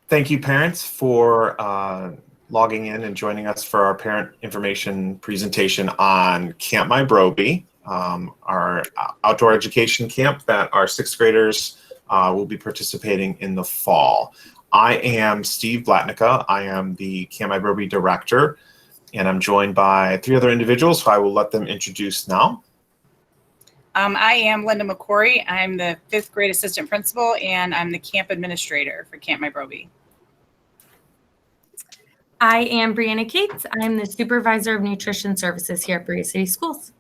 Thank you, parents, for logging in and joining us for our parent information presentation on Camp My Broby, our outdoor education camp that our sixth graders will be participating in the fall. I am Steve Blatnica. I am the Camp My Broby director, and I'm joined by three other individuals who I will let them introduce now. I am Linda McCory. I'm the fifth grade assistant principal, and I'm the camp administrator for Camp My Broby. I am Brianna Cates. I'm the supervisor of nutrition services here at Berea City Schools.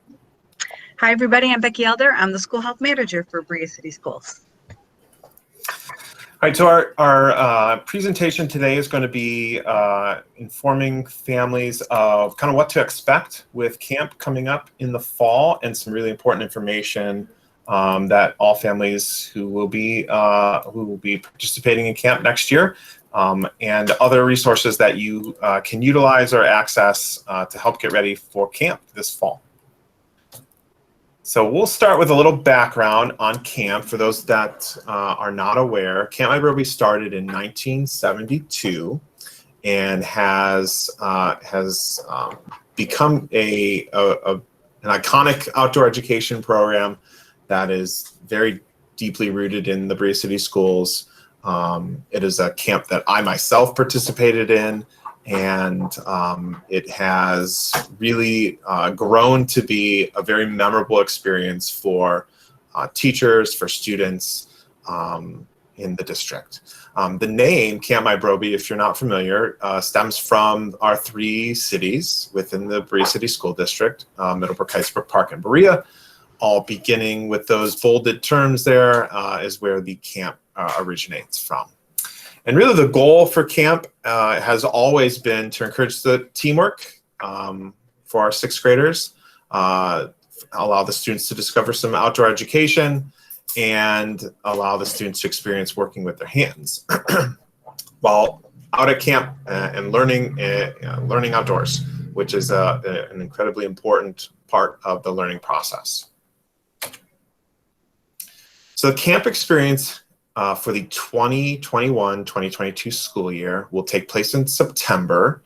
Hi, everybody. I'm Becky Elder. I'm the school health manager for Berea City Schools. All right, so our presentation today is going to be informing families of kind of what to expect with camp coming up in the fall, and some really important information that all families who will be participating in camp next year, and other resources that you can utilize or access to help get ready for camp this fall. So we'll start with a little background on camp. For those that are not aware, Camp My Broby started in 1972 and has become an iconic outdoor education program that is very deeply rooted in the Berea City Schools. It is a camp that I myself participated in, and it has really grown to be a very memorable experience for teachers, for students in the district. The name Camp My Broby, if you're not familiar, stems from our three cities within the Berea City School District, Middlebrook, Heisbrook Park, and Berea. All beginning with those bolded terms there is where the camp originates from. And really the goal for camp has always been to encourage the teamwork for our sixth graders, allow the students to discover some outdoor education, and allow the students to experience working with their hands while out at camp and learning outdoors, which is an incredibly important part of the learning process. So the camp experience for the 2021-2022 school year will take place in September,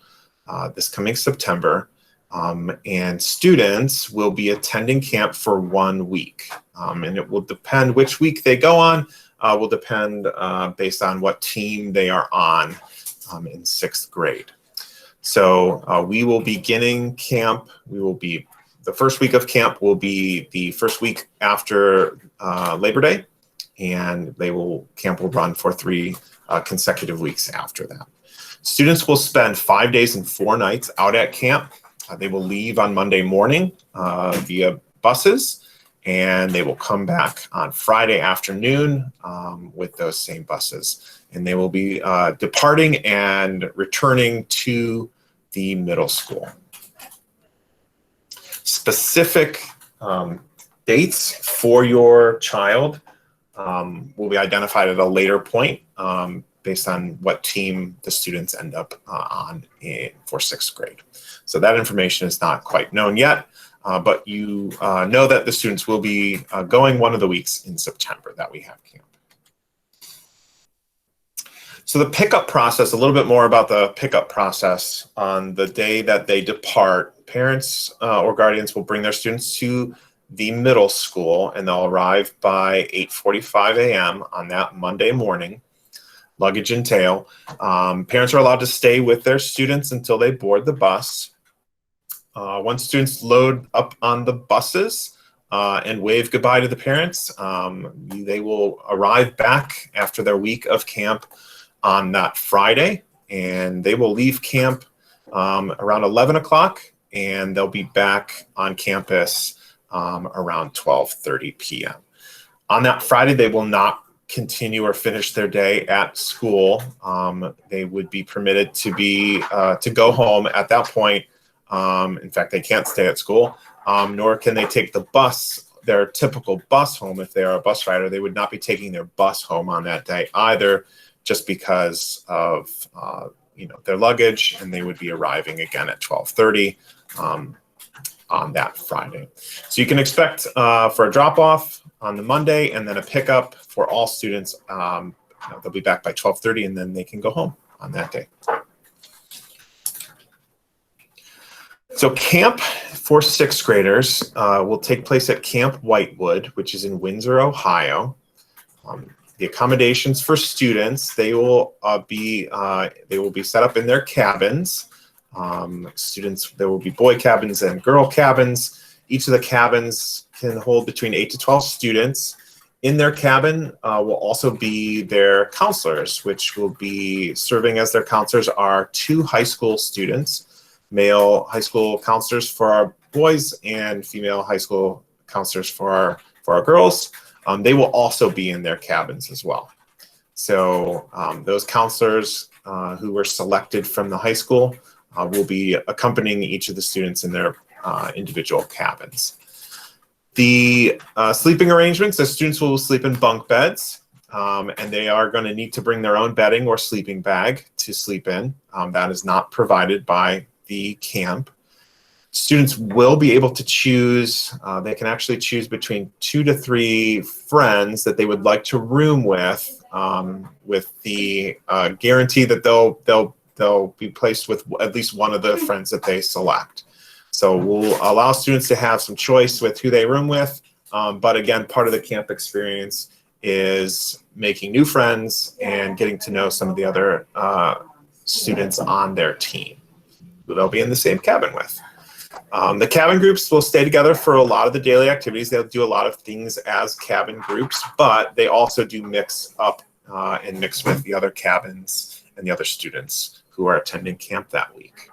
this coming September, and students will be attending camp for 1 week. And it will depend which week they go on, will depend based on what team they are on in sixth grade. So we will be beginning camp. The first week of camp will be the first week after Labor Day, and camp will run for 3 consecutive weeks after that. Students will spend 5 days and 4 nights out at camp. They will leave on Monday morning via buses, and they will come back on Friday afternoon with those same buses. And they will be departing and returning to the middle school. Specific dates for your child will be identified at a later point based on what team the students end up on for sixth grade. So that information is not quite known yet, but you know that the students will be going one of the weeks in September that we have camp. So the pickup process, a little bit more about the pickup process. On the day that they depart, parents or guardians will bring their students to the middle school, and they'll arrive by 8:45 a.m. on that Monday morning, luggage and tail. Parents are allowed to stay with their students until they board the bus. Once students load up on the buses and wave goodbye to the parents, they will arrive back after their week of camp on that Friday, and they will leave camp around 11 o'clock, and they'll be back on campus around 12:30 p.m. On that Friday, they will not continue or finish their day at school. They would be permitted to go home at that point. In fact, they can't stay at school, nor can they take the bus, their typical bus home. If they are a bus rider, they would not be taking their bus home on that day either, just because of their luggage, and they would be arriving again at 12:30 on that Friday. So you can expect for a drop-off on the Monday, and then a pickup for all students they'll be back by 12:30, and then they can go home on that day. So camp for sixth graders will take place at Camp Whitewood, which is in Windsor, Ohio. The accommodations for students, they will be set up in their cabins. Students, there will be boy cabins and girl cabins. Each of the cabins can hold between 8 to 12 students. In their cabin will also be their counselors, which will be serving as their counselors are 2 high school students, male high school counselors for our boys and female high school counselors for our girls. They will also be in their cabins as well. So those counselors who were selected from the high school will be accompanying each of the students in their individual cabins. The sleeping arrangements, the students will sleep in bunk beds, and they are going to need to bring their own bedding or sleeping bag to sleep in. That is not provided by the camp. Students will be able to choose, they can actually choose between 2 to 3 friends that they would like to room with the guarantee that they'll be placed with at least one of the friends that they select. So we'll allow students to have some choice with who they room with, but again, part of the camp experience is making new friends and getting to know some of the other students on their team who they'll be in the same cabin with. The cabin groups will stay together for a lot of the daily activities. They'll do a lot of things as cabin groups, but they also do mix up and mix with the other cabins and the other students who are attending camp that week.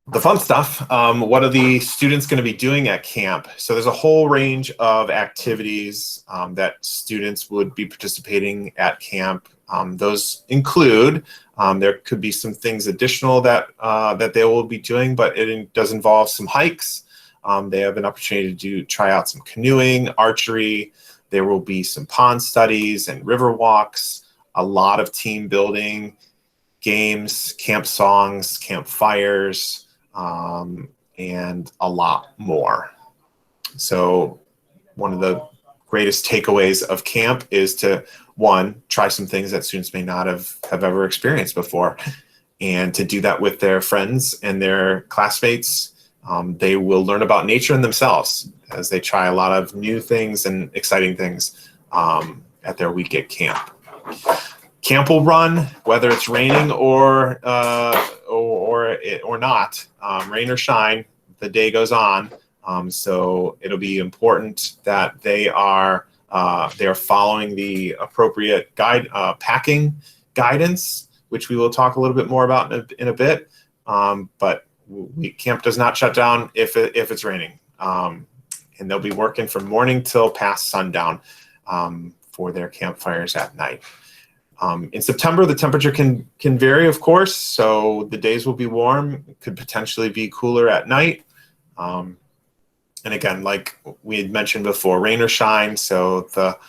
The fun stuff, what are the students going to be doing at camp? So there's a whole range of activities that students would be participating at camp. Those include, there could be some things additional that they will be doing, but it does involve some hikes. They have an opportunity to try out some canoeing, archery. There will be some pond studies and river walks, a lot of team building, games, camp songs, campfires, and a lot more. So one of the greatest takeaways of camp is to, one, try some things that students may not have ever experienced before, and to do that with their friends and their classmates. They will learn about nature and themselves as they try a lot of new things and exciting things at their week at camp. Camp will run whether it's raining or not, rain or shine. The day goes on, so it'll be important that they are following the appropriate packing guidance, which we will talk a little bit more about in a bit. But camp does not shut down if it's raining, and they'll be working from morning till past sundown for their campfires at night. In September, the temperature can vary, of course, so the days will be warm. It could potentially be cooler at night. And again, like we had mentioned before, rain or shine, so the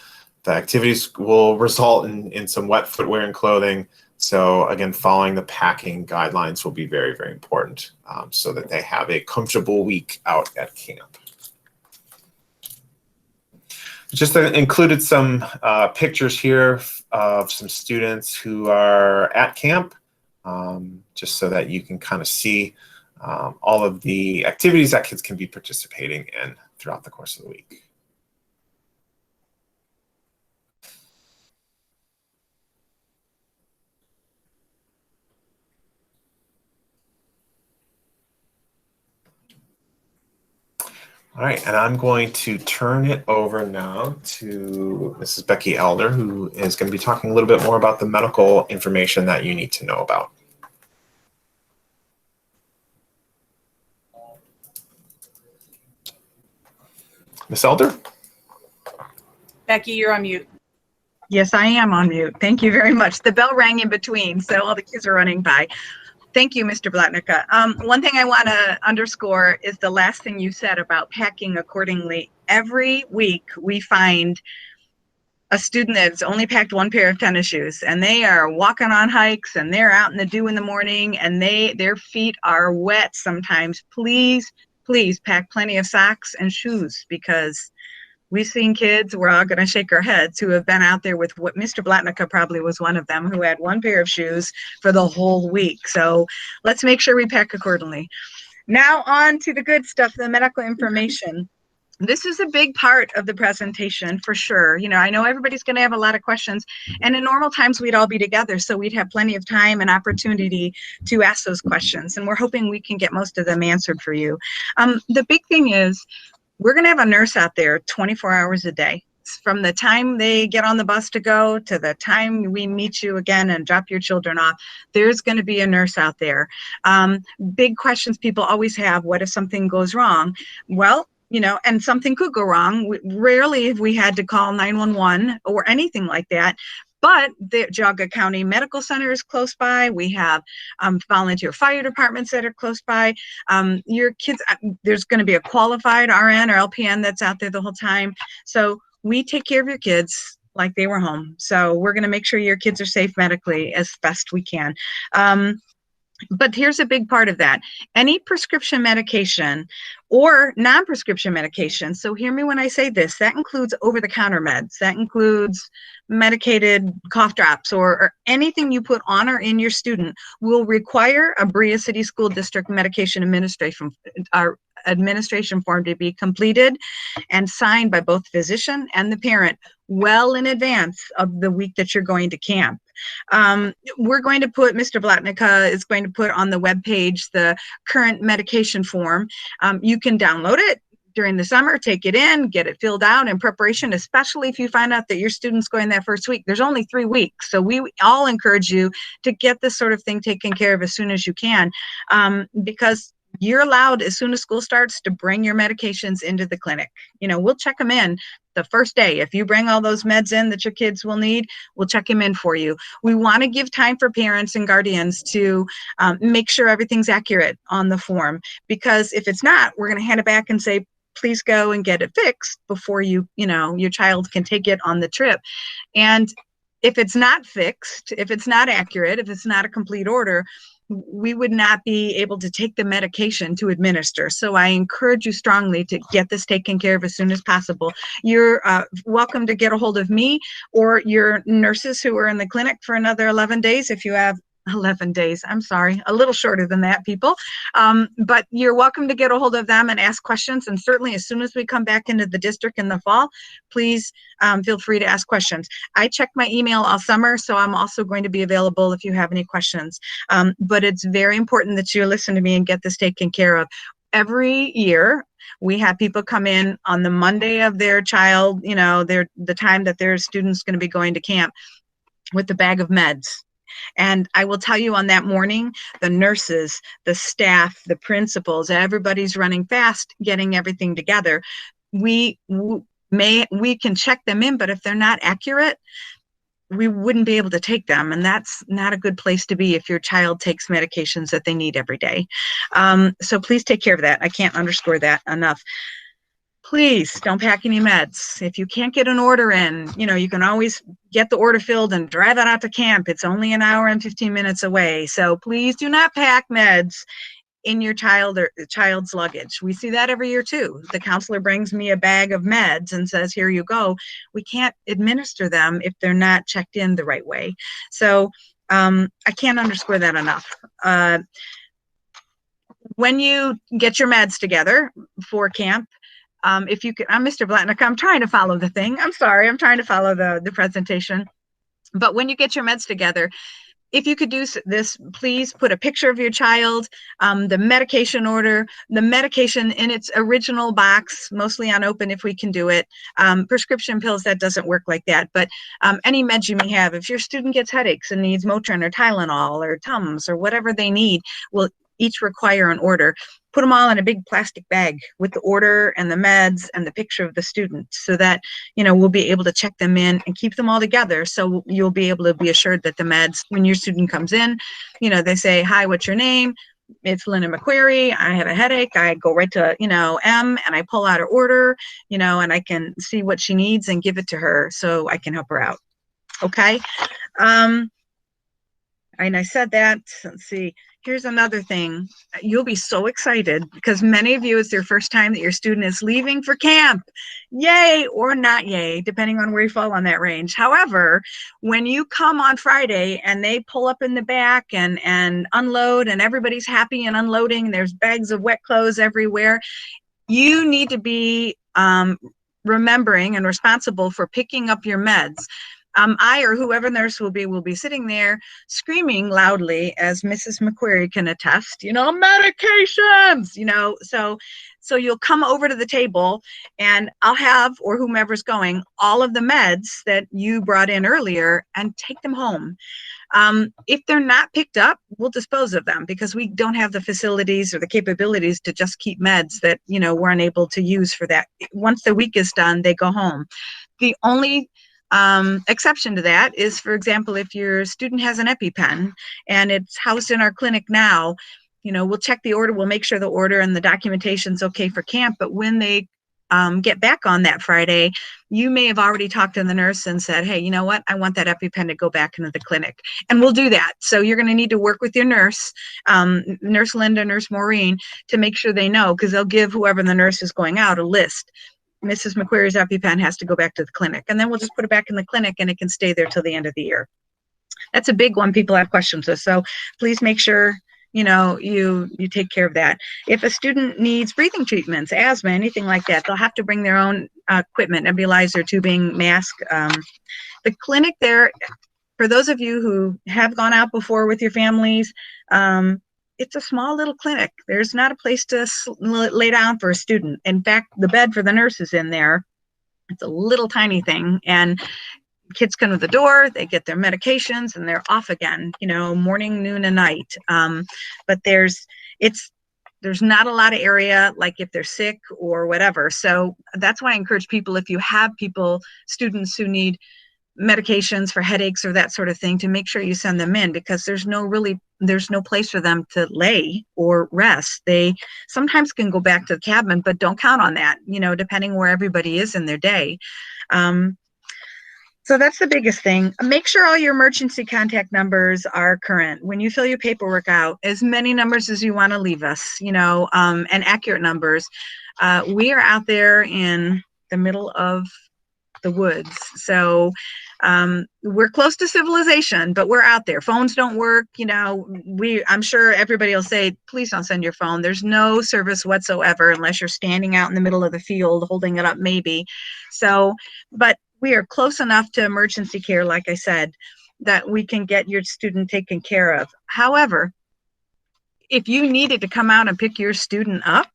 activities will result in some wet footwear and clothing. So again, following the packing guidelines will be very, very important so that they have a comfortable week out at camp. Just included some pictures here of some students who are at camp, just so that you can kind of see all of the activities that kids can be participating in throughout the course of the week. All right, and I'm going to turn it over now to Mrs. Becky Elder, who is going to be talking a little bit more about the medical information that you need to know about. Ms. Elder? Becky, you're on mute. Yes, I am on mute. Thank you very much. The bell rang in between, so all the kids are running by. Thank you, Mr. Blatnica. One thing I want to underscore is the last thing you said about packing accordingly. Every week we find a student that's only packed 1 pair of tennis shoes, and they are walking on hikes, and they're out in the dew in the morning, and their feet are wet sometimes. Please please pack plenty of socks and shoes, because we've seen kids, we're all going to shake our heads, who have been out there with what Mr. Blatnica probably was one of them, who had one pair of shoes for the whole week. So let's make sure we pack accordingly. Now on to the good stuff, the medical information. This is a big part of the presentation for sure. You know, I know everybody's going to have a lot of questions, and in normal times we'd all be together, so we'd have plenty of time and opportunity to ask those questions, and we're hoping we can get most of them answered for you. The big thing is we're going to have a nurse out there 24 hours a day. From the time they get on the bus to go to the time we meet you again and drop your children off, there's going to be a nurse out there. Big questions people always have: what if something goes wrong? Well, you know, and something could go wrong. Rarely have we had to call 911 or anything like that. But the Geauga County Medical Center is close by. We have volunteer fire departments that are close by. Your kids, there's going to be a qualified RN or LPN that's out there the whole time. So we take care of your kids like they were home. So we're going to make sure your kids are safe medically as best we can. But here's a big part of that. Any prescription medication or non-prescription medication, so hear me when I say this, that includes over-the-counter meds, that includes medicated cough drops, or anything you put on or in your student, will require a Berea City School District medication administration form to be completed and signed by both physician and the parent well in advance of the week that you're going to camp. We're going to put, Mr. Blatnica is going to put on the webpage the current medication form. You can download it during the summer, take it in, get it filled out in preparation, especially if you find out that your student's going that first week. There's only 3 weeks. So we all encourage you to get this sort of thing taken care of as soon as you can, because you're allowed, as soon as school starts, to bring your medications into the clinic. You know, we'll check them in the first day. If you bring all those meds in that your kids will need, we'll check them in for you. We want to give time for parents and guardians to make sure everything's accurate on the form, because if it's not, we're going to hand it back and say, please go and get it fixed before your child can take it on the trip. And if it's not fixed, if it's not accurate, if it's not a complete order, we would not be able to take the medication to administer. So I encourage you strongly to get this taken care of as soon as possible. You're welcome to get a hold of me or your nurses who are in the clinic for another 11 days if you have 11 days. I'm sorry, a little shorter than that, people. But you're welcome to get a hold of them and ask questions. And certainly as soon as we come back into the district in the fall, please feel free to ask questions. I check my email all summer, so I'm also going to be available if you have any questions. But it's very important that you listen to me and get this taken care of. Every year, we have people come in on the Monday of their child, the time that their student's going to be going to camp, with a bag of meds. And I will tell you, on that morning, the nurses, the staff, the principals, everybody's running fast, getting everything together. We can check them in, but if they're not accurate, we wouldn't be able to take them. And that's not a good place to be if your child takes medications that they need every day. So please take care of that. I can't underscore that enough. Please don't pack any meds. If you can't get an order in, you can always get the order filled and drive it out to camp. It's only an hour and 15 minutes away. So please do not pack meds in your child's luggage. We see that every year too. The counselor brings me a bag of meds and says, here you go. We can't administer them if they're not checked in the right way. So I can't underscore that enough. When you get your meds together for camp, if you could, I'm Mr. Blatnick, I'm trying to follow the thing. I'm sorry, I'm trying to follow the presentation. But when you get your meds together, if you could do this, please put a picture of your child, the medication order, the medication in its original box, mostly unopened if we can do it. Prescription pills, that doesn't work like that. But any meds you may have, if your student gets headaches and needs Motrin or Tylenol or Tums or whatever they need, will each require an order. Put them all in a big plastic bag with the order and the meds and the picture of the student, so that, we'll be able to check them in and keep them all together. So you'll be able to be assured that the meds, when your student comes in, they say, hi, what's your name? It's Linda McQuarrie. I have a headache. I go right to, M, and I pull out her order, and I can see what she needs and give it to her so I can help her out. Okay. And I said that, let's see. Here's another thing. You'll be so excited because many of you, it's their first time that your student is leaving for camp. Yay or not yay, depending on where you fall on that range. However, when you come on Friday and they pull up in the back and unload and everybody's happy and unloading, there's bags of wet clothes everywhere, you need to be remembering and responsible for picking up your meds. I or whoever nurse will be sitting there screaming loudly, as Mrs. McQuarrie can attest, medications, so you'll come over to the table and I'll have, or whomever's going, all of the meds that you brought in earlier and take them home. If they're not picked up, we'll dispose of them because we don't have the facilities or the capabilities to just keep meds that, we're unable to use for that. Once the week is done, they go home. The only exception to that is, for example, if your student has an EpiPen and it's housed in our clinic now, we'll check the order, we'll make sure the order and the documentation's okay for camp, but when they get back on that Friday, you may have already talked to the nurse and said, hey, you know what, I want that EpiPen to go back into the clinic. And we'll do that. So you're going to need to work with your nurse, Nurse Linda, Nurse Maureen, to make sure they know, because they'll give whoever the nurse is going out a list. Mrs. McQuarrie's EpiPen has to go back to the clinic, and then we'll just put it back in the clinic and it can stay there till the end of the year. That's a big one people have questions with. So please make sure, you take care of that. If a student needs breathing treatments, asthma, anything like that, they'll have to bring their own equipment, nebulizer, tubing, mask. The clinic there, for those of you who have gone out before with your families, it's a small little clinic. There's not a place to lay down for a student. In fact, the bed for the nurse is in there. It's a little tiny thing. And kids come to the door, they get their medications, and they're off again, morning, noon, and night. But there's not a lot of area, like if they're sick or whatever. So that's why I encourage people, if you have students who need medications for headaches or that sort of thing, to make sure you send them in, because there's no place for them to lay or rest. They sometimes can go back to the cabin, but don't count on that, depending where everybody is in their day. So that's the biggest thing. Make sure all your emergency contact numbers are current. When you fill your paperwork out, as many numbers as you want to leave us, and accurate numbers. We are out there in the middle of the woods. So we're close to civilization, but we're out there. Phones don't work. I'm sure everybody will say, please don't send your phone. There's no service whatsoever unless you're standing out in the middle of the field holding it up, maybe. So, but we are close enough to emergency care, like I said, that we can get your student taken care of. However, if you needed to come out and pick your student up,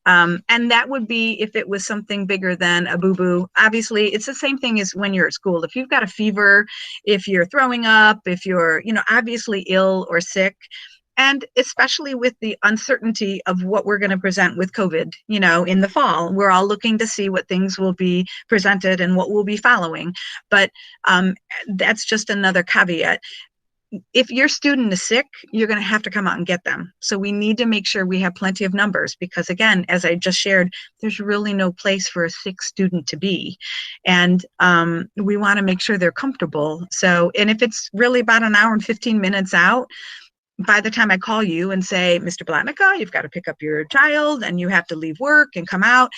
and that would be if it was something bigger than a boo-boo. Obviously, it's the same thing as when you're at school. If you've got a fever, if you're throwing up, if you're, obviously ill or sick, and especially with the uncertainty of what we're going to present with COVID, in the fall, we're all looking to see what things will be presented and what we'll be following. But that's just another caveat. If your student is sick, you're going to have to come out and get them. So we need to make sure we have plenty of numbers, because again, as I just shared, there's really no place for a sick student to be. And we want to make sure they're comfortable. So, and if it's really about an hour and 15 minutes out, by the time I call you and say, Mr. Blatnica, you've got to pick up your child and you have to leave work and come out,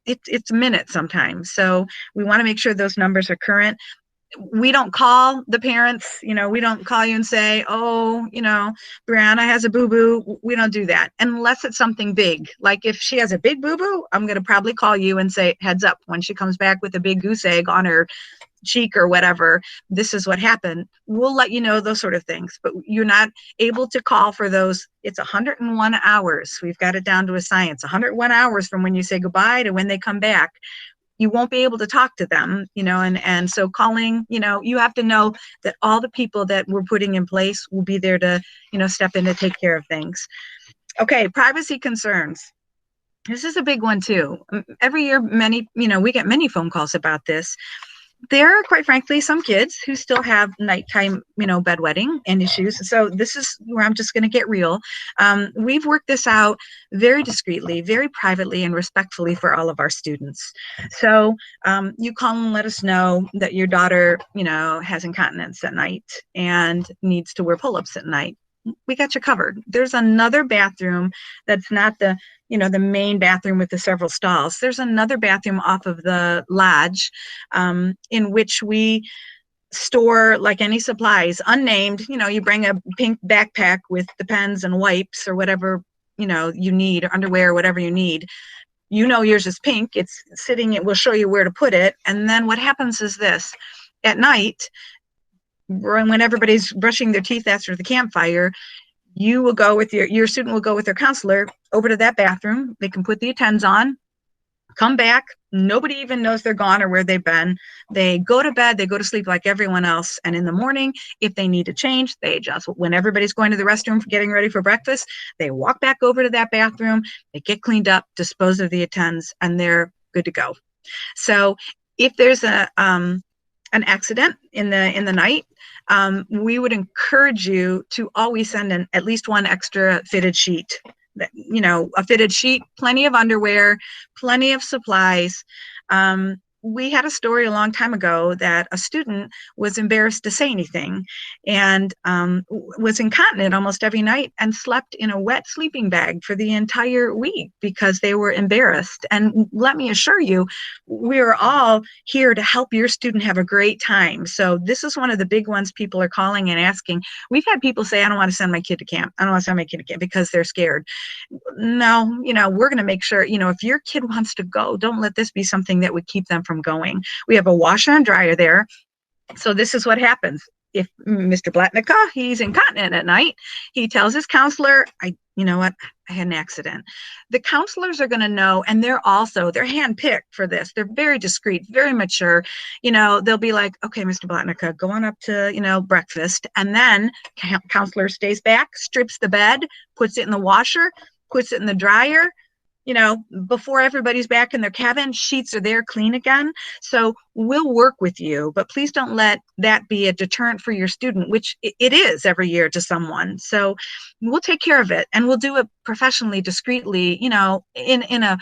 it's a minute sometimes. So we want to make sure those numbers are current. We don't call the parents, we don't call you and say, oh, Brianna has a boo-boo. We don't do that unless it's something big. Like if she has a big boo-boo, I'm going to probably call you and say, heads up, when she comes back with a big goose egg on her cheek or whatever, this is what happened. We'll let you know those sort of things, but you're not able to call for those. It's 101 hours. We've got it down to a science, 101 hours from when you say goodbye to when they come back. You won't be able to talk to them, and so calling, you have to know that all the people that we're putting in place will be there to, step in to take care of things. Okay, privacy concerns. This is a big one too. Every year, we get many phone calls about this. There are, quite frankly, some kids who still have nighttime, bedwetting and issues. So this is where I'm just going to get real. We've worked this out very discreetly, very privately, and respectfully for all of our students. So you call and let us know that your daughter, has incontinence at night and needs to wear pull-ups at night. we got you covered. There's another bathroom that's not the, the main bathroom with the several stalls. There's another bathroom off of the lodge in which we store like any supplies, unnamed. You bring a pink backpack with the pens and wipes or whatever, you need, or underwear, whatever you need. Yours is pink. It's sitting, it will show you where to put it. And then what happens is this: at night, when everybody's brushing their teeth after the campfire, you will go with your student will go with their counselor over to that bathroom. They can put the attends on, come back. Nobody even knows they're gone or where they've been. They go to bed, they go to sleep like everyone else. And in the morning, if they need to change, they adjust. When everybody's going to the restroom for getting ready for breakfast, they walk back over to that bathroom, they get cleaned up, dispose of the attends, and they're good to go. So if there's an accident in the night, we would encourage you to always send in at least one extra fitted sheet. A fitted sheet, plenty of underwear, plenty of supplies. We had a story a long time ago that a student was embarrassed to say anything and was incontinent almost every night and slept in a wet sleeping bag for the entire week because they were embarrassed. And let me assure you, we're all here to help your student have a great time. So this is one of the big ones people are calling and asking. We've had people say, I don't want to send my kid to camp. I don't want to send my kid to camp because they're scared. No, we're going to make sure, if your kid wants to go, don't let this be something that would keep them from going. We have a washer and dryer there. So this is what happens. If Mr. Blatnica, he's incontinent at night, he tells his counselor, I had an accident. The counselors are going to know, and they're handpicked for this. They're very discreet, very mature. They'll be like, okay, Mr. Blatnica, go on up to, breakfast. And then counselor stays back, strips the bed, puts it in the washer, puts it in the dryer. Before everybody's back in their cabin, sheets are there clean again. So we'll work with you, but please don't let that be a deterrent for your student, which it is every year to someone. So we'll take care of it, and we'll do it professionally, discreetly, in a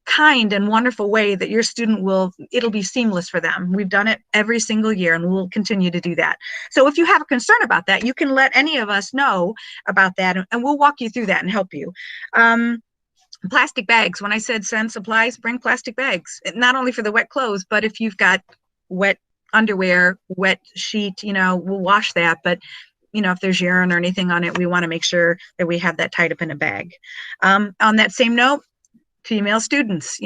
kind and wonderful way that your student it'll be seamless for them. We've done it every single year, and we'll continue to do that. So if you have a concern about that, you can let any of us know about that, and we'll walk you through that and help you. Plastic bags. When I said send supplies, bring plastic bags, not only for the wet clothes, but if you've got wet underwear, wet sheet, we'll wash that. But, if there's urine or anything on it, we want to make sure that we have that tied up in a bag. On that same note, female students,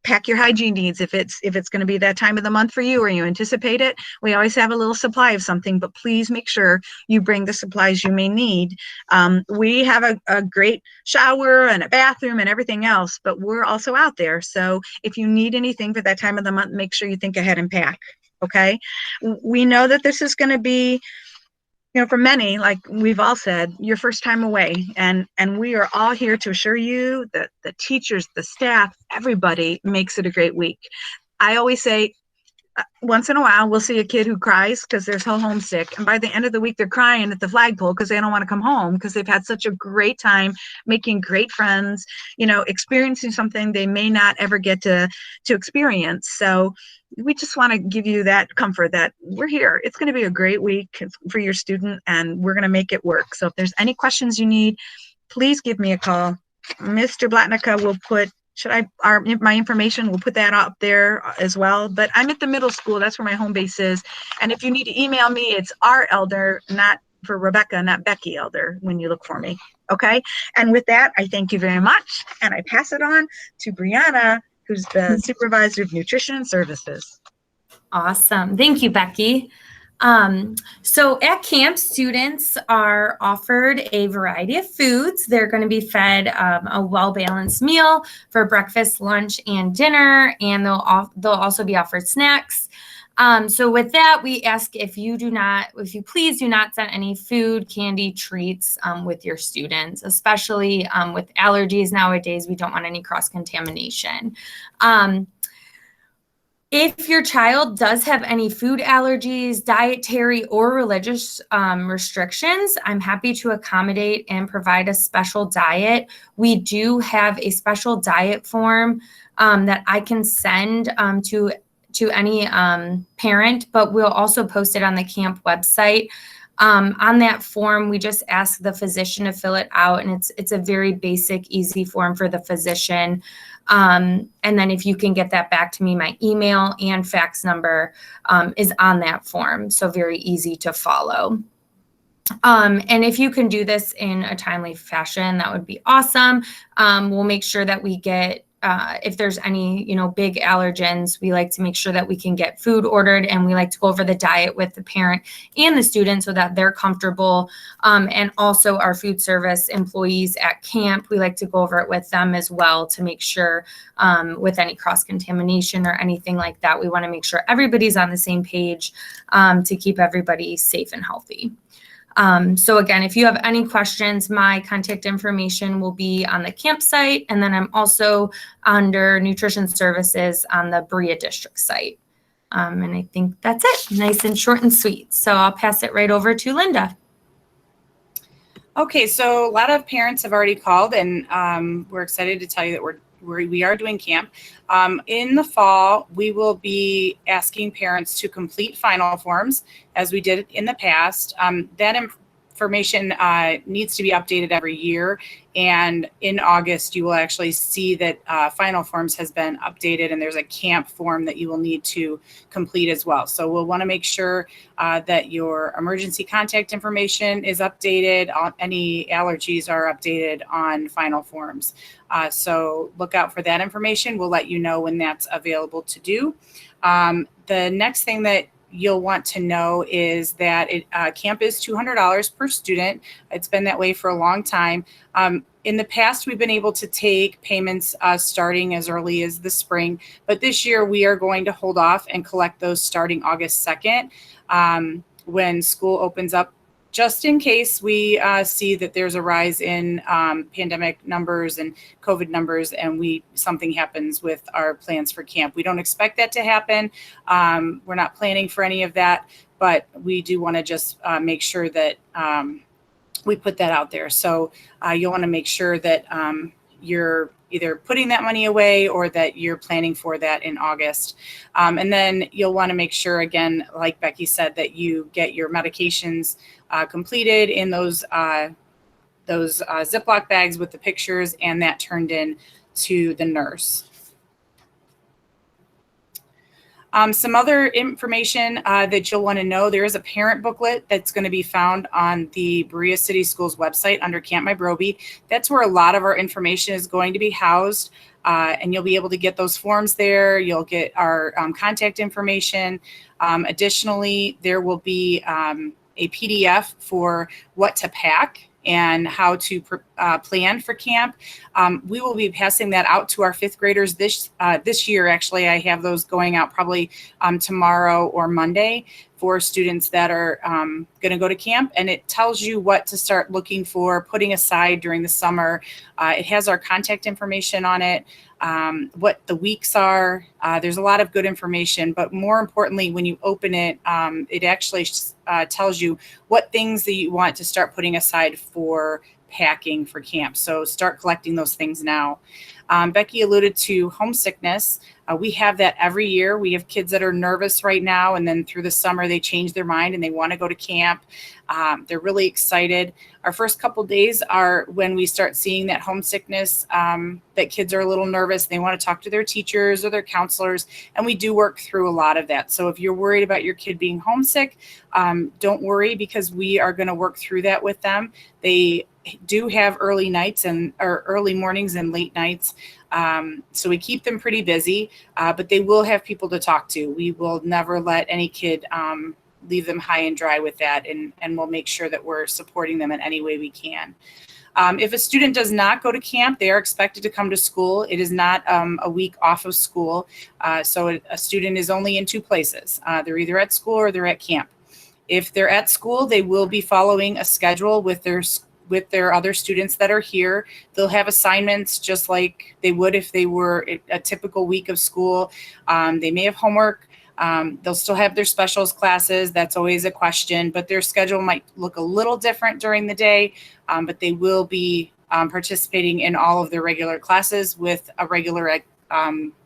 pack your hygiene needs if it's going to be that time of the month for you or you anticipate it. We always have a little supply of something, but please make sure you bring the supplies you may need. We have a great shower and a bathroom and everything else, but we're also out there. So if you need anything for that time of the month, make sure you think ahead and pack. Okay. We know that this is going to be, for many, like we've all said, your first time away. And we are all here to assure you that the teachers, the staff, everybody makes it a great week. I always say, once in a while, we'll see a kid who cries because they're so homesick. And by the end of the week, they're crying at the flagpole because they don't want to come home because they've had such a great time making great friends, experiencing something they may not ever get to experience. So we just want to give you that comfort that we're here. It's going to be a great week for your student, and we're going to make it work. So if there's any questions you need, please give me a call. Mr. Blatnica will put my information, we'll put that up there as well. But I'm at the middle school. That's where my home base is. And if you need to email me, it's R Elder, not for Rebecca, not Becky Elder, when you look for me. Okay. And with that, I thank you very much. And I pass it on to Brianna, who's the supervisor of nutrition services. Awesome. Thank you, Becky. So at camp, students are offered a variety of foods. They're going to be fed a well-balanced meal for breakfast, lunch, and dinner, and they'll also be offered snacks. So with that, we ask if you please do not send any food, candy, treats with your students, especially with allergies nowadays. We don't want any cross-contamination. If your child does have any food allergies, dietary or religious restrictions, I'm happy to accommodate and provide a special diet. We do have a special diet form that I can send to any parent, but we'll also post it on the camp website. On that form, we just ask the physician to fill it out, and it's a very basic, easy form for the physician. And then if you can get that back to me, my email and fax number is on that form, so very easy to follow. And if you can do this in a timely fashion, that would be awesome. We'll make sure that we get, if there's any, big allergens, we like to make sure that we can get food ordered, and we like to go over the diet with the parent and the student so that they're comfortable. And also our food service employees at camp, we like to go over it with them as well to make sure with any cross-contamination or anything like that, we want to make sure everybody's on the same page to keep everybody safe and healthy. So again, if you have any questions, my contact information will be on the campsite, and then I'm also under nutrition services on the Berea district site. And I think that's it, nice and short and sweet. So I'll pass it right over to Linda. Okay, so a lot of parents have already called, and we're excited to tell you that we are doing camp. In the fall, we will be asking parents to complete final forms as we did in the past. That information needs to be updated every year. And in August, you will actually see that final forms has been updated, and there's a camp form that you will need to complete as well. So we'll want to make sure that your emergency contact information is updated. Any allergies are updated on final forms. So look out for that information. We'll let you know when that's available to do. The next thing that you'll want to know is that camp is $200 per student. It's been that way for a long time. In the past, we've been able to take payments starting as early as the spring, but this year we are going to hold off and collect those starting August 2nd when school opens up, just in case we see that there's a rise in pandemic numbers and COVID numbers, and something happens with our plans for camp. We don't expect that to happen. We're not planning for any of that, but we do want to just make sure that we put that out there. So you'll want to make sure that you're either putting that money away or that you're planning for that in August. And then you'll want to make sure, again, like Becky said, that you get your medications completed in those Ziploc bags with the pictures, and that turned in to the nurse. Some other information that you'll want to know, there is a parent booklet that's going to be found on the Berea City Schools website under Camp My Broby. That's where a lot of our information is going to be housed, and you'll be able to get those forms there. You'll get our contact information. Additionally, there will be a PDF for what to pack and how to plan for camp. We will be passing that out to our fifth graders this year. Actually, I have those going out probably tomorrow or Monday for students that are going to go to camp, and it tells you what to start looking for, putting aside during the summer. It has our contact information on it, what the weeks are. There's a lot of good information, but more importantly, when you open it, it actually tells you what things that you want to start putting aside for packing for camp. So start collecting those things now. Becky alluded to homesickness. We have that every year. We have kids that are nervous right now, and then through the summer they change their mind and they want to go to camp. They're really excited. Our first couple days are when we start seeing that homesickness, that kids are a little nervous. They want to talk to their teachers or their counselors, and we do work through a lot of that. So if you're worried about your kid being homesick, don't worry, because we are going to work through that with them. They do have early mornings and late nights. So we keep them pretty busy, but they will have people to talk to. We will never let any kid leave them high and dry with that, and we'll make sure that we're supporting them in any way we can. If a student does not go to camp, they are expected to come to school. It is not a week off of school. So a student is only in two places. They're either at school or they're at camp. If they're at school, they will be following a schedule with their other students that are here. They'll have assignments just like they would if they were a typical week of school. They may have homework. They'll still have their specials classes. That's always a question, but their schedule might look a little different during the day, but they will be participating in all of their regular classes with a regular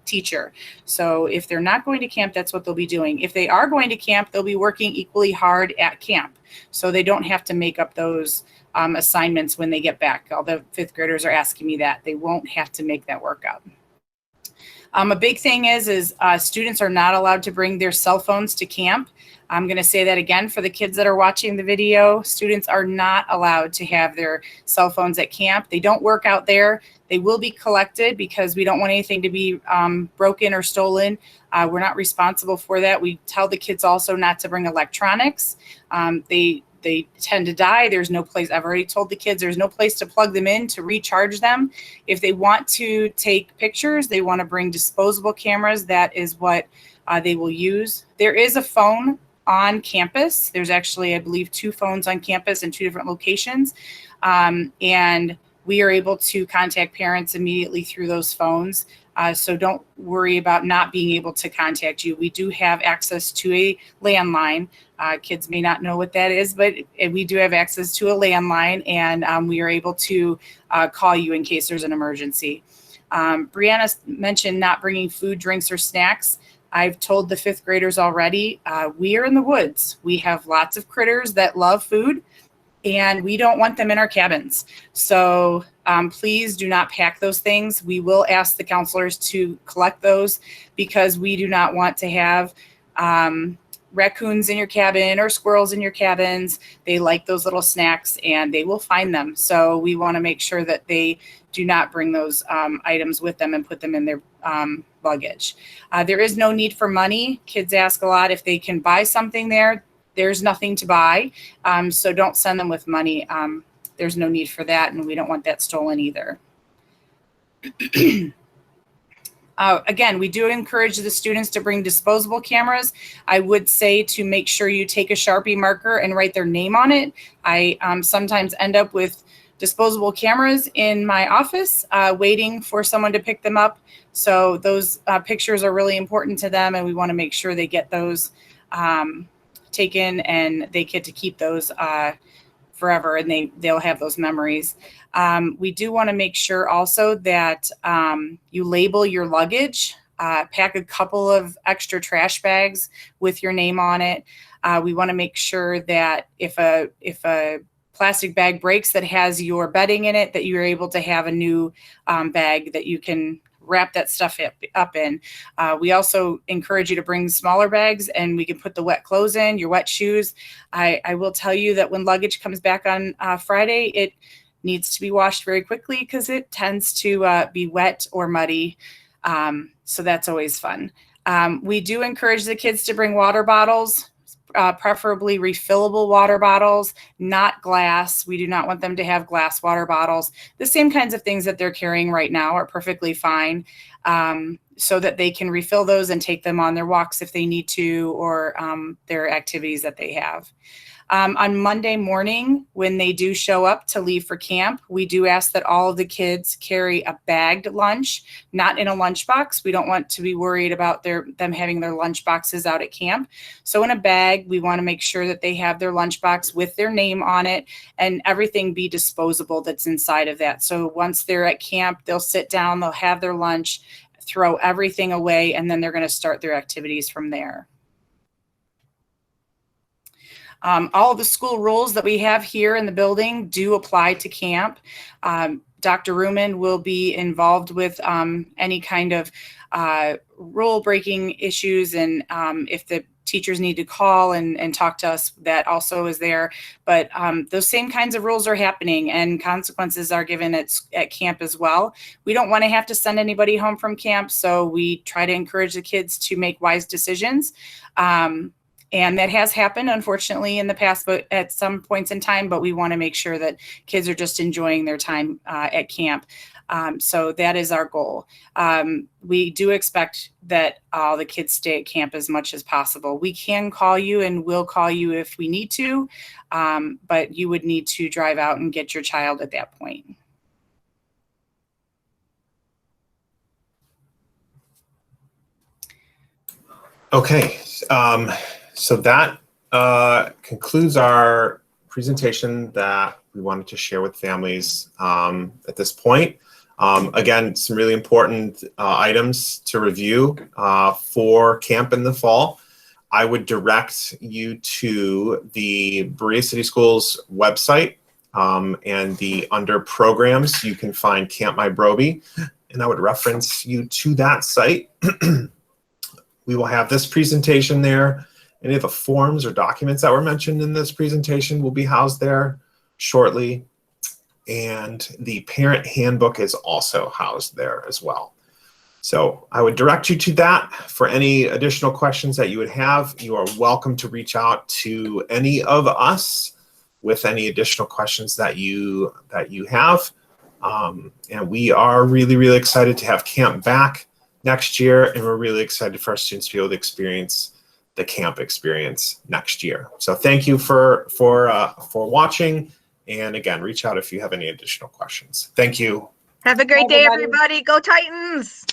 teacher. So if they're not going to camp, that's what they'll be doing. If they are going to camp, they'll be working equally hard at camp. So they don't have to make up those assignments when they get back. All the fifth graders are asking me that. They won't have to make that work up. A big thing is students are not allowed to bring their cell phones to camp. I'm going to say that again for the kids that are watching the video. Students are not allowed to have their cell phones at camp. They don't work out there. They will be collected because we don't want anything to be broken or stolen. We're not responsible for that. We tell the kids also not to bring electronics. They tend to die. There's no place. I've already told the kids there's no place to plug them in to recharge them. If they want to take pictures, they want to bring disposable cameras. That is what they will use. There is a phone on campus. There's actually, I believe, 2 phones on campus in 2 different locations. And we are able to contact parents immediately through those phones. So don't worry about not being able to contact you. We do have access to a landline. Kids may not know what that is, but we do have access to a landline, and we are able to call you in case there's an emergency. Brianna mentioned not bringing food, drinks, or snacks. I've told the 5th graders already, we are in the woods. We have lots of critters that love food, and we don't want them in our cabins. So please do not pack those things. We will ask the counselors to collect those because we do not want to have raccoons in your cabin or squirrels in your cabins. They like those little snacks and they will find them. So we want to make sure that they do not bring those items with them and put them in their luggage. There is no need for money. Kids ask a lot if they can buy something there. There's nothing to buy. So don't send them with money. There's no need for that, and we don't want that stolen either. Again, we do encourage the students to bring disposable cameras. I would say to make sure you take a Sharpie marker and write their name on it. I sometimes end up with disposable cameras in my office waiting for someone to pick them up. So those pictures are really important to them, and we want to make sure they get those taken and they get to keep those forever, and they'll have those memories. We do want to make sure also that you label your luggage, pack a couple of extra trash bags with your name on it. We want to make sure that if a plastic bag breaks that has your bedding in it, that you're able to have a new bag that you can wrap that stuff up in. We also encourage you to bring smaller bags, and we can put the wet clothes in, your wet shoes. I will tell you that when luggage comes back on Friday, it needs to be washed very quickly because it tends to be wet or muddy. So that's always fun. We do encourage the kids to bring water bottles, preferably refillable water bottles, not glass. We do not want them to have glass water bottles. The same kinds of things that they're carrying right now are perfectly fine, so that they can refill those and take them on their walks if they need to, or their activities that they have. On Monday morning, when they do show up to leave for camp, we do ask that all of the kids carry a bagged lunch, not in a lunchbox. We don't want to be worried about them having their lunch boxes out at camp. So in a bag, we want to make sure that they have their lunchbox with their name on it, and everything be disposable that's inside of that. So once they're at camp, they'll sit down, they'll have their lunch, throw everything away, and then they're going to start their activities from there. All of the school rules that we have here in the building do apply to camp. Dr. Ruman will be involved with any kind of rule breaking issues, and if the teachers need to call and talk to us, that also is there. But those same kinds of rules are happening, and consequences are given at camp as well. We don't want to have to send anybody home from camp, so we try to encourage the kids to make wise decisions. And that has happened, unfortunately, in the past, but at some points in time, but we want to make sure that kids are just enjoying their time at camp. So that is our goal. We do expect that all the kids stay at camp as much as possible. We can call you and we'll call you if we need to, but you would need to drive out and get your child at that point. Okay. So that concludes our presentation that we wanted to share with families at this point. Again, some really important items to review for camp in the fall. I would direct you to the Berea City Schools website, and under programs, you can find Camp My Broby, and I would reference you to that site. We will have this presentation there. Any of the forms or documents that were mentioned in this presentation will be housed there shortly. And the parent handbook is also housed there as well. So I would direct you to that. For any additional questions that you would have, you are welcome to reach out to any of us with any additional questions that you have. And we are really, really excited to have camp back next year, and we're really excited for our students to be able to experience the camp experience next year. So thank you for watching, and again, reach out if you have any additional questions. Thank you. Have a great day, everybody. Go Titans.